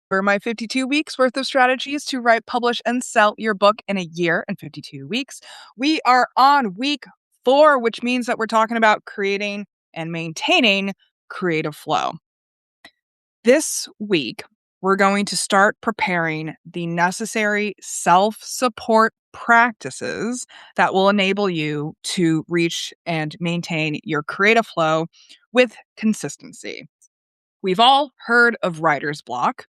For my 52 weeks worth of strategies to write, publish, and sell your book in a year and 52 weeks. We are on week 4, which means that we're talking about creating and maintaining creative flow. This week, we're going to start preparing the necessary self support practices that will enable you to reach and maintain your creative flow with consistency. We've all heard of writer's block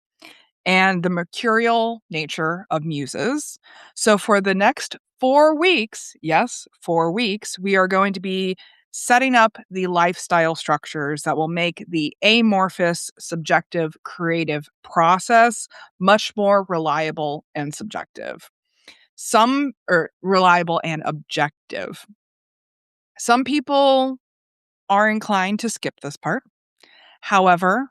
and the mercurial nature of muses. So, for the next 4 weeks, yes, 4 weeks, we are going to be setting up the lifestyle structures that will make the amorphous, subjective, creative process much more reliable and subjective. Some are reliable and objective. Some people are inclined to skip this part. However,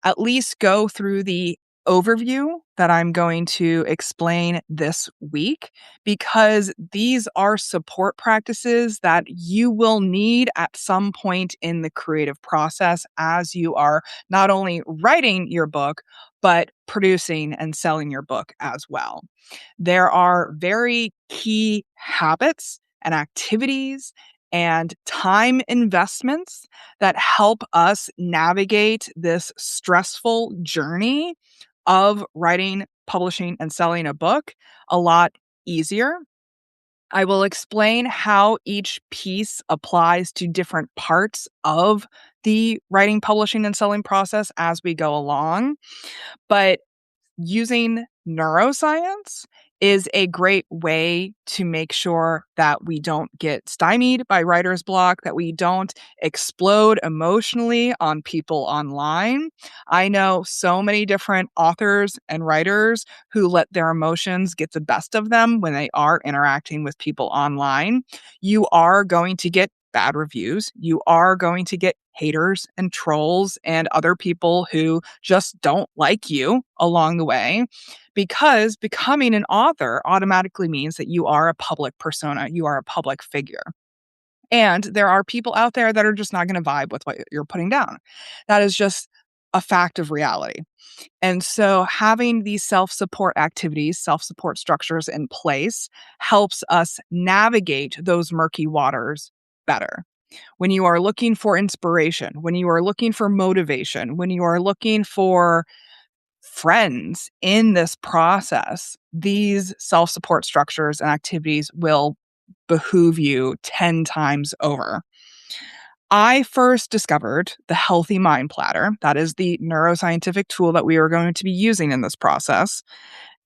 at least go through the overview that I'm going to explain this week, because these are support practices that you will need at some point in the creative process as you are not only writing your book, but producing and selling your book as well. There are very key habits and activities and time investments that help us navigate this stressful journey of writing, publishing, and selling a book a lot easier. I will explain how each piece applies to different parts of the writing, publishing, and selling process as we go along. But using neuroscience is a great way to make sure that we don't get stymied by writer's block, that we don't explode emotionally on people online. I know so many different authors and writers who let their emotions get the best of them when they are interacting with people online. You are going to get bad reviews. You are going to get haters and trolls and other people who just don't like you along the way, because becoming an author automatically means that you are a public persona, you are a public figure. And there are people out there that are just not going to vibe with what you're putting down. That is just a fact of reality. And so having these self-support activities, self-support structures in place helps us navigate those murky waters better. When you are looking for inspiration, when you are looking for motivation, when you are looking for friends in this process, these self-support structures and activities will behoove you 10 times over. I first discovered the Healthy Mind Platter. That is the neuroscientific tool that we are going to be using in this process.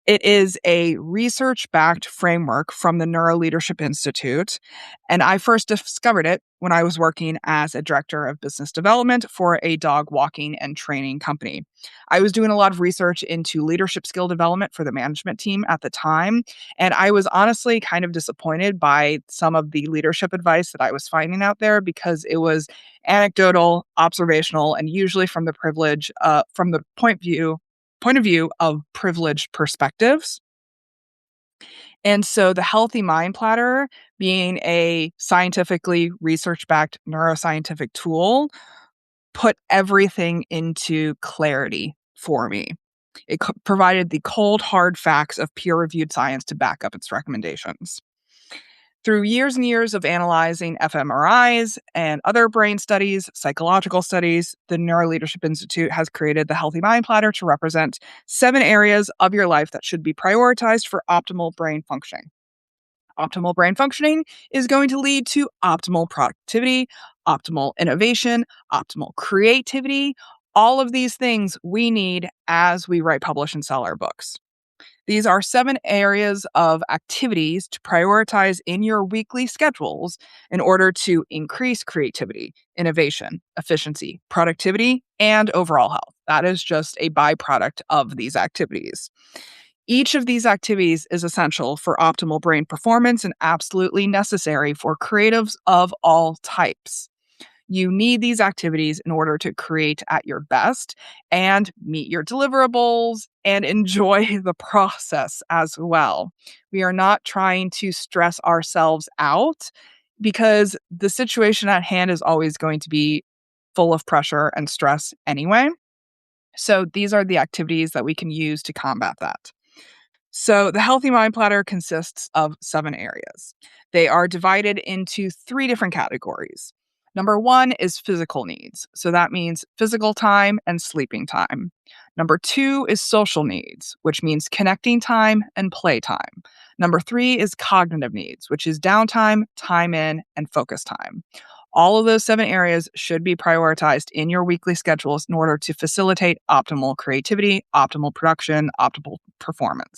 It is a research-backed framework from the Neuroleadership Institute, and I first discovered it when I was working as a director of business development for a dog walking and training company. I was doing a lot of research into leadership skill development for the management team at the time, and I was honestly kind of disappointed by some of the leadership advice that I was finding out there, because it was anecdotal, observational, and usually from the point of view of privileged perspectives. And so the Healthy Mind Platter, being a scientifically research-backed neuroscientific tool, put everything into clarity for me. It provided the cold, hard facts of peer-reviewed science to back up its recommendations. Through years and years of analyzing fMRIs and other brain studies, psychological studies, the Neuroleadership Institute has created the Healthy Mind Platter to represent 7 areas of your life that should be prioritized for optimal brain functioning. Optimal brain functioning is going to lead to optimal productivity, optimal innovation, optimal creativity, all of these things we need as we write, publish, and sell our books. These are 7 areas of activities to prioritize in your weekly schedules in order to increase creativity, innovation, efficiency, productivity, and overall health. That is just a byproduct of these activities. Each of these activities is essential for optimal brain performance and absolutely necessary for creatives of all types. You need these activities in order to create at your best and meet your deliverables and enjoy the process as well. We are not trying to stress ourselves out, because the situation at hand is always going to be full of pressure and stress anyway. So these are the activities that we can use to combat that. So, the Healthy Mind Platter consists of 7 areas. They are divided into 3 different categories. Number 1 is physical needs. So, that means physical time and sleeping time. Number 2 is social needs, which means connecting time and playtime. Number 3 is cognitive needs, which is downtime, time in, and focus time. All of those 7 areas should be prioritized in your weekly schedules in order to facilitate optimal creativity, optimal production, optimal performance.